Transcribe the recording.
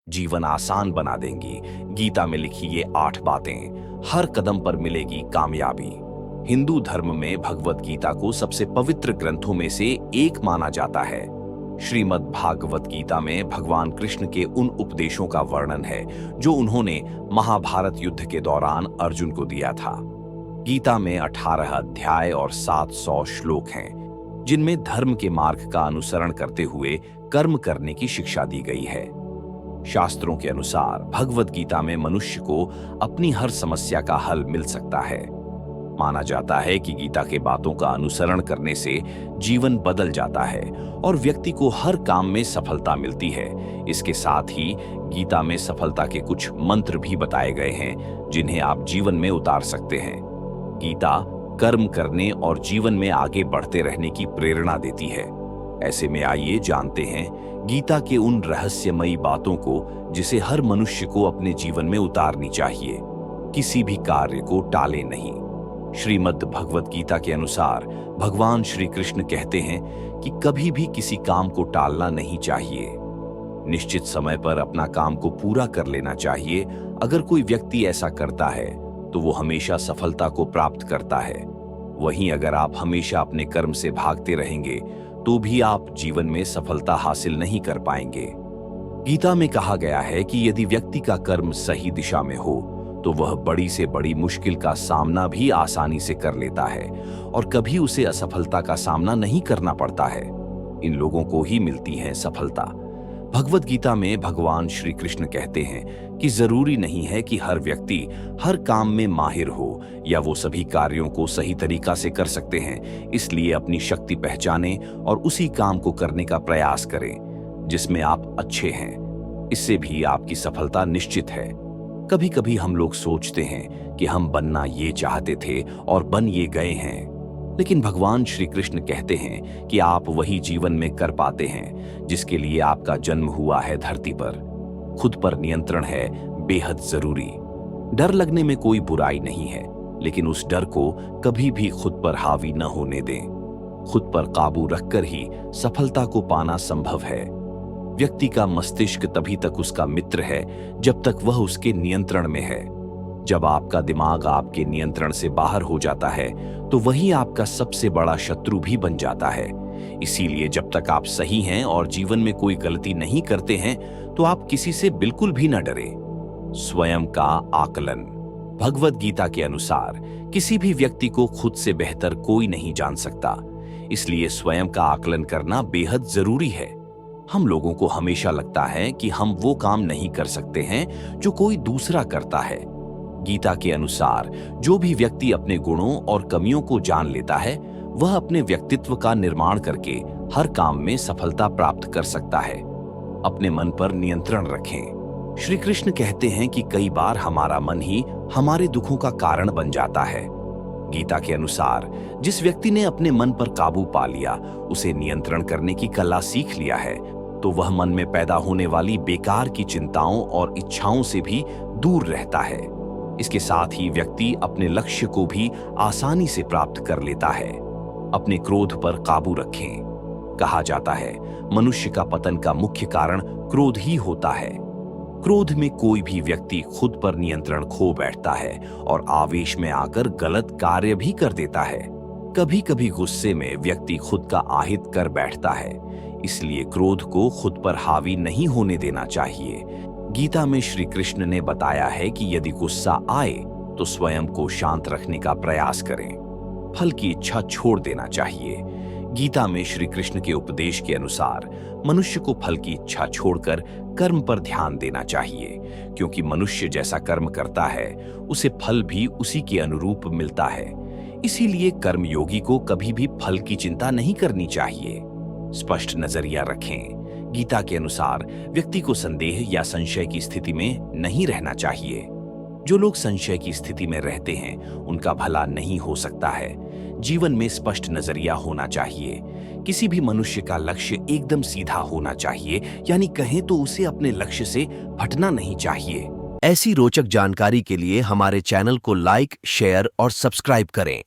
जीवन आसान बना देंगी। गीता में लिखी ये 8 बातें, हर कदम पर मिलेगी कामयाबी। हिंदू धर्म में भगवत गीता को सबसे पवित्र ग्रंथों में से एक माना जाता है। श्रीमद् भागवत गीता में भगवान कृष्ण के उन उपदेशों का वर्णन है जो उन्होंने महाभारत युद्ध के दौरान अर्जुन को दिया था। गीता में 18 अध्याय और 700 श्लोक हैं, जिनमें धर्म के मार्ग का अनुसरण करते हुए कर्म करने की शिक्षा दी गई है। शास्त्रों के अनुसार भगवत गीता में मनुष्य को अपनी हर समस्या का हल मिल सकता है। माना जाता है कि गीता के बातों का अनुसरण करने से जीवन बदल जाता है और व्यक्ति को हर काम में सफलता मिलती है। इसके साथ ही गीता में सफलता के कुछ मंत्र भी बताए गए हैं, जिन्हें आप जीवन में उतार सकते हैं। गीता कर्म करने और जीवन में आगे बढ़ते रहने की प्रेरणा देती है। ऐसे में आइए जानते हैं गीता के उन रहस्यमयी बातों को जिसे हर मनुष्य को अपने जीवन में उतारनी चाहिए। किसी भी कार्य को टाले नहीं। श्रीमद् भगवत गीता के अनुसार भगवान श्री कृष्ण कहते हैं कि कभी भी किसी काम को टालना नहीं चाहिए। निश्चित समय पर अपना काम को पूरा कर लेना चाहिए। अगर कोई व्यक्ति ऐसा करता है तो वो हमेशा सफलता को प्राप्त करता है। वहीं अगर आप हमेशा अपने कर्म से भागते रहेंगे तो भी आप जीवन में सफलता हासिल नहीं कर पाएंगे। गीता में कहा गया है कि यदि व्यक्ति का कर्म सही दिशा में हो तो वह बड़ी से बड़ी मुश्किल का सामना भी आसानी से कर लेता है और कभी उसे असफलता का सामना नहीं करना पड़ता है। इन लोगों को ही मिलती है सफलता। भगवत गीता में भगवान श्री कृष्ण कहते हैं कि जरूरी नहीं है कि हर व्यक्ति हर काम में माहिर हो या वो सभी कार्यों को सही तरीका से कर सकते हैं। इसलिए अपनी शक्ति पहचानें और उसी काम को करने का प्रयास करें जिसमें आप अच्छे हैं। इससे भी आपकी सफलता निश्चित है। कभी कभी हम लोग सोचते हैं कि हम बनना ये चाहते थे और बन ये गए हैं, लेकिन भगवान श्री कृष्ण कहते हैं कि आप वही जीवन में कर पाते हैं जिसके लिए आपका जन्म हुआ है धरती पर। खुद पर नियंत्रण है बेहद जरूरी। डर लगने में कोई बुराई नहीं है, लेकिन उस डर को कभी भी खुद पर हावी न होने दें। खुद पर काबू रखकर ही सफलता को पाना संभव है। व्यक्ति का मस्तिष्क तभी तक उसका मित्र है जब तक वह उसके नियंत्रण में है। जब आपका दिमाग आपके नियंत्रण से बाहर हो जाता है तो वही आपका सबसे बड़ा शत्रु भी बन जाता है। इसीलिए जब तक आप सही हैं और जीवन में कोई गलती नहीं करते हैं तो आप किसी से बिल्कुल भी न डरें। स्वयं का आकलन। भगवत गीता के अनुसार किसी भी व्यक्ति को खुद से बेहतर कोई नहीं जान सकता, इसलिए स्वयं का आकलन करना बेहद जरूरी है। हम लोगों को हमेशा लगता है कि हम वो काम नहीं कर सकते हैं जो कोई दूसरा करता है। गीता के अनुसार जो भी व्यक्ति अपने गुणों और कमियों को जान लेता है वह अपने व्यक्तित्व का निर्माण करके हर काम में सफलता प्राप्त कर सकता है। अपने मन पर नियंत्रण रखें। श्री कृष्ण कहते हैं कि कई बार हमारा मन ही हमारे दुखों का कारण बन जाता है। गीता के अनुसार जिस व्यक्ति ने अपने मन पर काबू पा लिया, उसे नियंत्रण करने की कला सीख लिया है, तो वह मन में पैदा होने वाली बेकार की चिंताओं और इच्छाओं से भी दूर रहता है। इसके साथ ही व्यक्ति अपने लक्ष्य को भी आसानी से प्राप्त कर लेता है। अपने क्रोध पर काबू रखें। कहा जाता है मनुष्य का पतन का मुख्य कारण क्रोध ही होता है। क्रोध में कोई भी व्यक्ति खुद पर नियंत्रण खो बैठता है और आवेश में आकर गलत कार्य भी कर देता है। कभी कभी गुस्से में व्यक्ति खुद का आहित कर बैठता है। इसलिए क्रोध को खुद पर हावी नहीं होने देना चाहिए। गीता में श्री कृष्ण ने बताया है कि यदि गुस्सा आए तो स्वयं को शांत रखने का प्रयास करें। फल की इच्छा छोड़ देना चाहिए। गीता में श्री कृष्ण के उपदेश के अनुसार मनुष्य को फल की इच्छा छोड़कर कर्म पर ध्यान देना चाहिए, क्योंकि मनुष्य जैसा कर्म करता है उसे फल भी उसी के अनुरूप मिलता है। इसीलिए कर्मयोगी को कभी भी फल की चिंता नहीं करनी चाहिए। स्पष्ट नजरिया रखें। गीता के अनुसार व्यक्ति को संदेह या संशय की स्थिति में नहीं रहना चाहिए। जो लोग संशय की स्थिति में रहते हैं उनका भला नहीं हो सकता है। जीवन में स्पष्ट नजरिया होना चाहिए। किसी भी मनुष्य का लक्ष्य एकदम सीधा होना चाहिए, यानी कहें तो उसे अपने लक्ष्य से भटकना नहीं चाहिए। ऐसी रोचक जानकारी के लिए हमारे चैनल को लाइक, शेयर और सब्सक्राइब करें।